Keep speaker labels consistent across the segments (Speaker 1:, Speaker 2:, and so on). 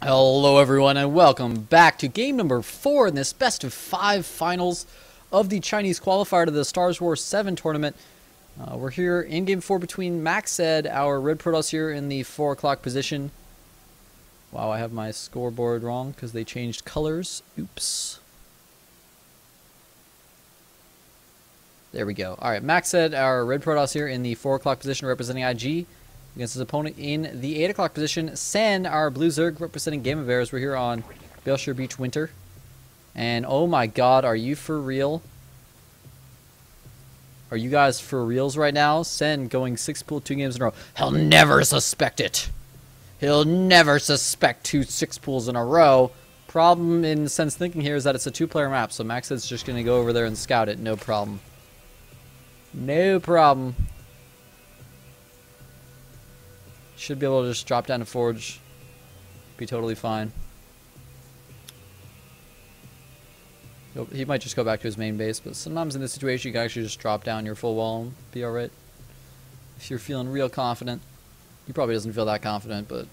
Speaker 1: Hello everyone and welcome back to game number 4 in this best of 5 finals of the Chinese qualifier to the Stars Wars 7 tournament. We're here in game 4 between MacSed, our red Protoss here in the 4 o'clock position. Wow, I have my scoreboard wrong because they changed colors. Oops. There we go. Alright, MacSed, our red Protoss here in the 4 o'clock position representing IG. Against his opponent in the 8 o'clock position, Sen, our blue Zerg representing Game of Errors. We're here on Belshire Beach Winter. And oh my god, are you for real? Are you guys for reals right now? Sen going 6 pool 2 games in a row. He'll never suspect it. He'll never suspect 2 6 pools in a row. Problem in Sen's thinking here is that it's a 2-player map, so MacSed's just going to go over there and scout it. No problem. No problem. Should be able to just drop down to Forge. Be totally fine. He might just go back to his main base, but sometimes in this situation you can actually just drop down your full wall and be alright. If you're feeling real confident. He probably doesn't feel that confident, but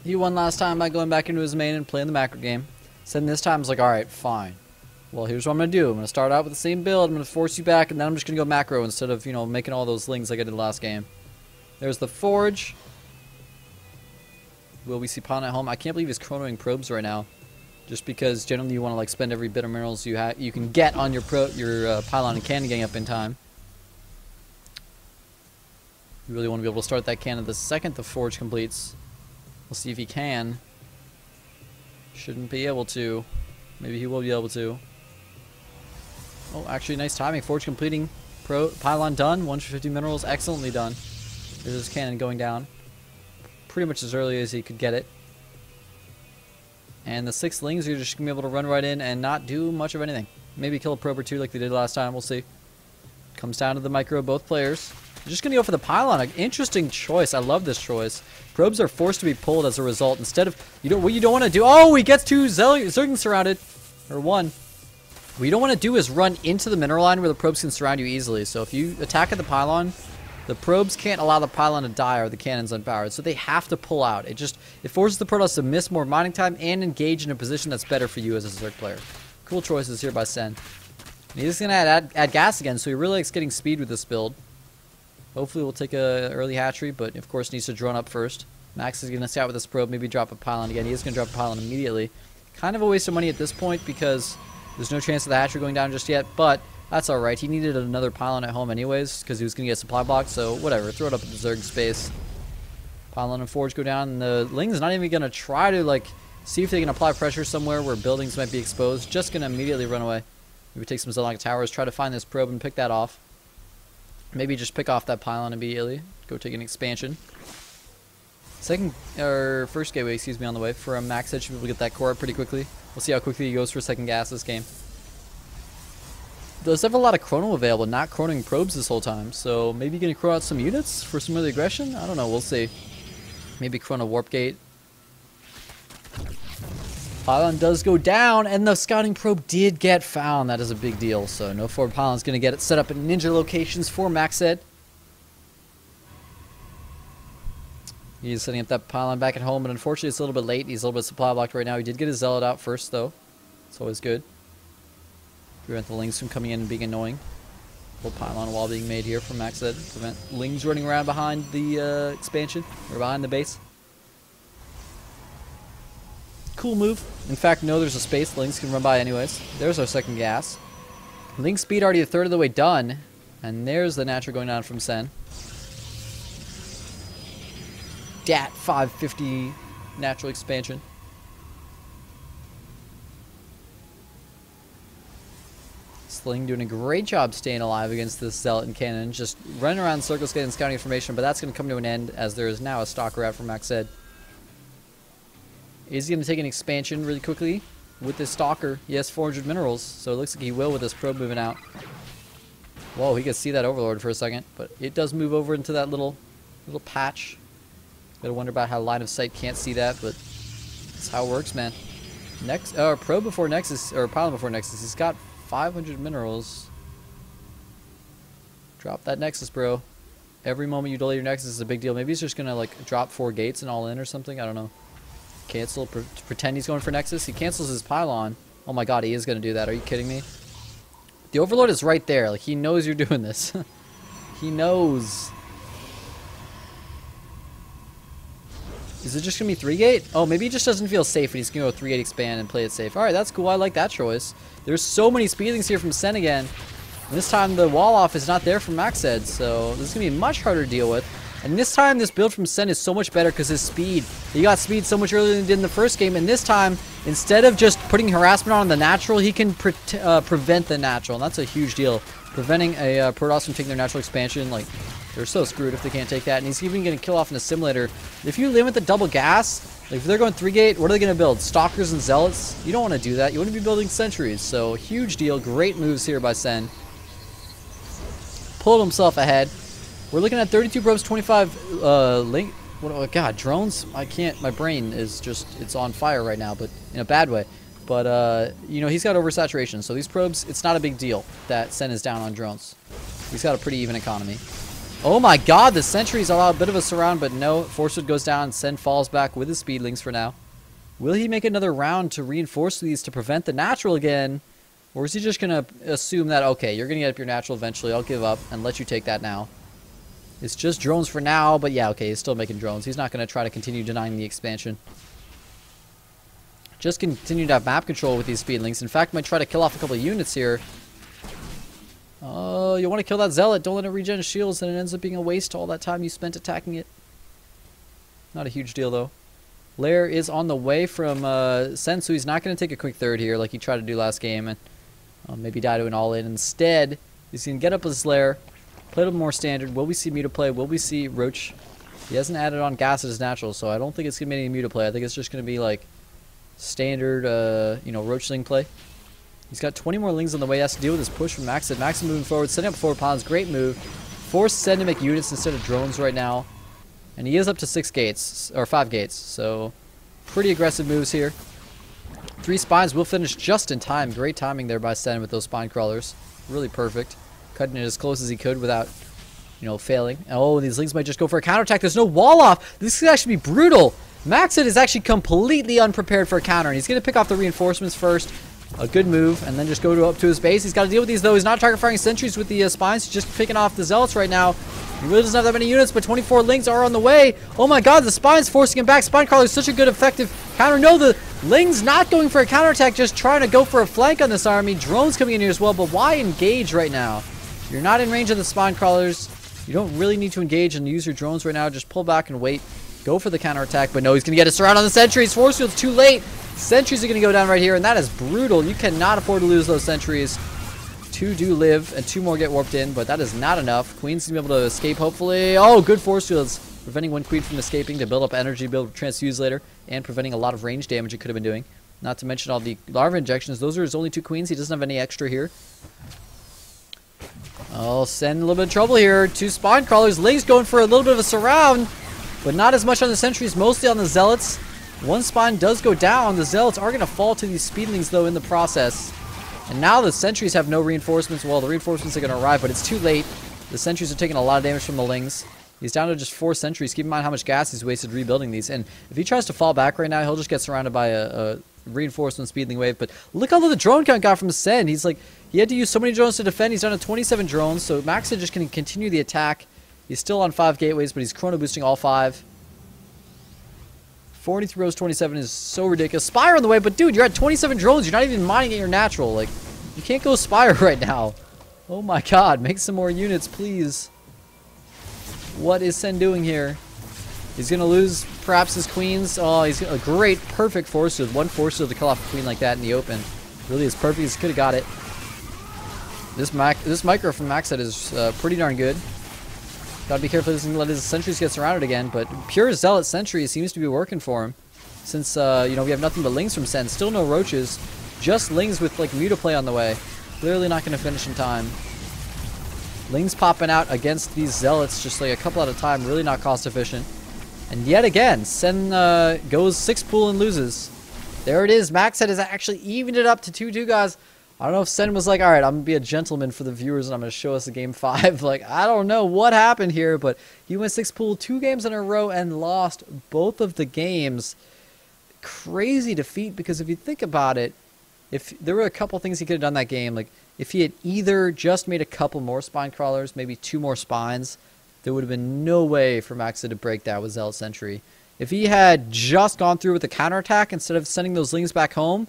Speaker 1: he won last time by going back into his main and playing the macro game. Then this time it's like, alright, fine. Well, here's what I'm going to do. I'm going to start out with the same build. I'm going to force you back, and then I'm just going to go macro instead of, you know, making all those lings like I did last game. There's the Forge. Will we see Pylon at home? I can't believe he's chronoing probes right now. Just because generally you want to like spend every bit of minerals you can get on your Pylon and cannon gang up in time. You really want to be able to start that cannon the second the Forge completes. We'll see if he can. Shouldn't be able to. Maybe he will be able to. Oh, actually nice timing. Forge completing. Pylon done. 150 minerals. Excellently done. There's his cannon going down pretty much as early as he could get it. And the 6 lings are just going to be able to run right in and not do much of anything. Maybe kill a probe or 2 like they did last time. We'll see. Comes down to the micro of both players. They're just going to go for the pylon. An interesting choice. I love this choice. Probes are forced to be pulled as a result. Instead of... what you don't want to do... Oh, he gets 2 Zerglings surrounded. Or 1. What you don't want to do is run into the mineral line where the probes can surround you easily. So if you attack at the pylon... The probes can't allow the pylon to die or the cannon's unpowered, so they have to pull out. It forces the Protoss to miss more mining time and engage in a position that's better for you as a Zerg player. Cool choices here by Sen. And he's going to add gas again, so he really likes getting speed with this build. Hopefully we'll take a early hatchery, but of course needs to drone up first. Max is going to scout with this probe, maybe drop a pylon again. He is going to drop a pylon immediately. Kind of a waste of money at this point because there's no chance of the hatchery going down just yet, but... That's alright. He needed another pylon at home anyways because he was going to get supply blocks, so whatever. Throw it up at the Zerg space. Pylon and Forge go down, and the Ling's not even going to try to, like, see if they can apply pressure somewhere where buildings might be exposed. Just going to immediately run away. Maybe take some Zerg towers, try to find this probe and pick that off. Maybe just pick off that pylon immediately. Go take an expansion. First gateway, excuse me, on the way. For a MacSed, should be able to get that core up pretty quickly. We'll see how quickly he goes for second gas this game. Does have a lot of chrono available, not chronoing probes this whole time, so maybe going to chrono out some units for some early aggression? I don't know, we'll see. Maybe chrono warp gate. Pylon does go down, and the scouting probe did get found. That is a big deal, so no forward pylon's going to get it set up in ninja locations for MacSed. He's setting up that pylon back at home, but unfortunately it's a little bit late. He's a little bit supply blocked right now. He did get his zealot out first, though. It's always good. Prevent the lings from coming in and being annoying. Little pylon wall being made here from MacSed. Prevent lings running around behind the expansion, or behind the base. Cool move. In fact, no, there's a space. Lings can run by anyways. There's our second gas. Ling speed already a third of the way done. And there's the natural going down from Sen. DAT 550 natural expansion. Sling doing a great job staying alive against this Zealot and Cannon. Just running around in circles getting scouting information, but that's going to come to an end as there is now a Stalker out from MacSed. Is he going to take an expansion really quickly with this Stalker? He has 400 minerals, so it looks like he will with this probe moving out. Whoa, he could see that Overlord for a second, but it does move over into that little patch. Gotta wonder about how line of sight can't see that, but that's how it works, man. Probe before Nexus, or Pylon before Nexus. He's got 500 minerals. Drop that Nexus, bro. Every moment you delay your Nexus is a big deal. Maybe he's just gonna like drop 4 gates and all in or something. I don't know. cancel, pretend he's going for Nexus. He cancels his pylon. Oh my god, he is going to do that. Are you kidding me? The Overlord is right there. Like, he knows you're doing this. He knows. Is it just going to be 3-gate? Oh, maybe he just doesn't feel safe and he's going to go 3-gate expand and play it safe. Alright, that's cool. I like that choice. There's so many speedlings here from Sen again. And this time the wall off is not there from MacSed, so this is going to be much harder to deal with. And this time this build from Sen is so much better because his speed. He got speed so much earlier than he did in the first game, and this time, instead of just putting harassment on the natural, he can prevent the natural, and that's a huge deal. Preventing a Protoss from taking their natural expansion, like, they're so screwed if they can't take that. And he's even going to kill off in a simulator. If you limit the double gas, like if they're going 3-gate, what are they going to build? Stalkers and Zealots? You don't want to do that. You want to be building sentries. So, huge deal. Great moves here by Sen. Pulled himself ahead. We're looking at 32 probes, 25 link. Oh god, drones? I can't. My brain is just, it's on fire right now, but in a bad way. But, you know, he's got oversaturation. So these probes, it's not a big deal that Sen is down on drones. He's got a pretty even economy. Oh my god, the sentries allow a bit of a surround, but no. Forcewood goes down. Sen falls back with his speedlings for now. Will he make another round to reinforce these to prevent the natural again? Or is he just going to assume that, okay, you're going to get up your natural eventually, I'll give up and let you take that now. It's just drones for now, but yeah, okay, he's still making drones. He's not going to try to continue denying the expansion. Just continue to have map control with these speedlings. In fact, might try to kill off a couple of units here. Oh, you want to kill that Zealot. Don't let it regen shields, and it ends up being a waste all that time you spent attacking it. Not a huge deal, though. Lair is on the way from Sen, so he's not going to take a quick third here like he tried to do last game, and maybe die to an all-in. Instead, he's going to get up his Lair, play a little more standard. Will we see Mutaplay? Will we see Roach? He hasn't added on gas as his natural, so I don't think it's going to be any Mutaplay. I think it's just going to be like standard, you know, Roach Ling play. He's got 20 more Lings on the way. He has to deal with his push from MacSed. MacSed moving forward, setting up 4 pawns. Great move. Force Sen to make units instead of drones right now. And he is up to 6 gates, or 5 gates. So, pretty aggressive moves here. 3 spines will finish just in time. Great timing there by Sen with those spine crawlers. Really perfect. Cutting it as close as he could without, you know, failing. Oh, these Lings might just go for a counterattack. There's no wall off. This could actually be brutal. MacSed is actually completely unprepared for a counter. And he's going to pick off the reinforcements first. A good move, and then just go up to his base. He's got to deal with these, though. He's not target firing sentries with the spines. He's just picking off the Zealots right now. He really doesn't have that many units, but 24 Lings are on the way. Oh my god, the spines forcing him back. Spine Crawler is such a good, effective counter. No, the Lings not going for a counterattack, just trying to go for a flank on this army. Drones coming in here as well, but why engage right now? You're not in range of the Spine Crawlers. You don't really need to engage and use your drones right now. Just pull back and wait. Go for the counterattack, but no, he's going to get a surround on the sentries. Force field's too late. Sentries are going to go down right here, and that is brutal. You cannot afford to lose those sentries. 2 do live, and 2 more get warped in, but that is not enough. Queen's going to be able to escape, hopefully. Oh, good force fields. Preventing one Queen from escaping to build up energy, be able to transfuse later, and preventing a lot of range damage it could have been doing. Not to mention all the larva injections. Those are his only 2 Queens. He doesn't have any extra here. Oh, Sen a little bit of trouble here. 2 Spine Crawlers. Lings going for a little bit of a surround, but not as much on the sentries, mostly on the Zealots. 1 spine does go down. The Zealots are going to fall to these speedlings, though, in the process. And now the sentries have no reinforcements. Well, the reinforcements are going to arrive, but it's too late. The sentries are taking a lot of damage from the Lings. He's down to just 4 sentries. Keep in mind how much gas he's wasted rebuilding these. And if he tries to fall back right now, he'll just get surrounded by a reinforcement speedling wave. But look how low the drone count got from Sen. He's like, he had to use so many drones to defend. He's down to 27 drones, so MacSed just going to continue the attack. He's still on 5 gateways, but he's chrono boosting all 5. 43 rows, 27 is so ridiculous. Spire on the way, but dude, you're at 27 drones. You're not even mining at your natural. Like, you can't go Spire right now. Oh my god, make some more units, please. What is Sen doing here? He's going to lose perhaps his Queens. Oh, he's got a great, perfect force field. 1 force field to kill off a Queen like that in the open. Really is perfect. He could have got it. This micro from MacSed is pretty darn good. Gotta be careful he doesn't let his sentries get surrounded again, but pure Zealot sentry seems to be working for him. Since, you know, we have nothing but Lings from Sen. Still no Roaches. Just Lings with, like, Mutaplay on the way. Clearly not going to finish in time. Lings popping out against these Zealots just, like, a couple at a time. Really not cost efficient. And yet again, Sen goes 6 pool and loses. There it is. MacSed has actually evened it up to 2-2, guys. I don't know if Sen was like, alright, I'm going to be a gentleman for the viewers and I'm going to show us a game 5. Like, I don't know what happened here, but he went 6 pool 2 games in a row and lost both of the games. crazy defeat because if you think about it, if there were a couple things he could have done that game, like if he had either just made a couple more spine crawlers, maybe 2 more spines, there would have been no way for Maxed to break that with Zealot Sentry. If he had just gone through with the counterattack instead of sending those lings back home,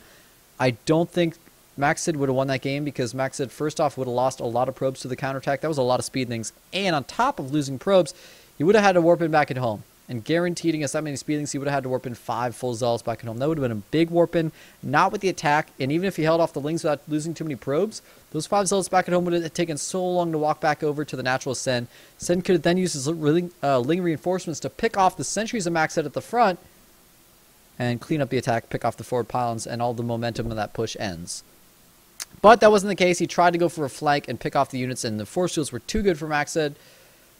Speaker 1: I don't think Maxed would have won that game because Maxed, first off, would have lost a lot of probes to the counterattack. That was a lot of speed things. And on top of losing probes, he would have had to warp in back at home. And guaranteeing us that many speed things, he would have had to warp in 5 full Zealots back at home. That would have been a big warp in, not with the attack. And even if he held off the lings without losing too many probes, those 5 Zealots back at home would have taken so long to walk back over to the natural Sen. Sen could have then used his ling reinforcements to pick off the sentries of Maxed at the front and clean up the attack, pick off the forward pylons, and all the momentum of that push ends. But that wasn't the case. He tried to go for a flank and pick off the units, and the force shields were too good for Maxed.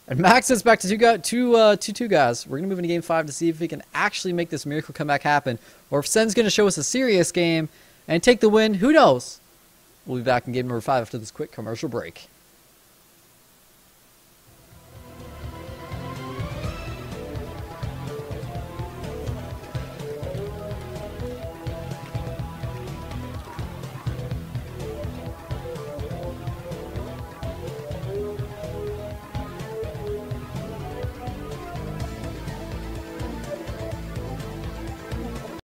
Speaker 1: And Maxed's back to two guys. We're going to move into Game 5 to see if he can actually make this miracle comeback happen, or if Sen's going to show us a serious game and take the win. Who knows? We'll be back in Game number 5 after this quick commercial break.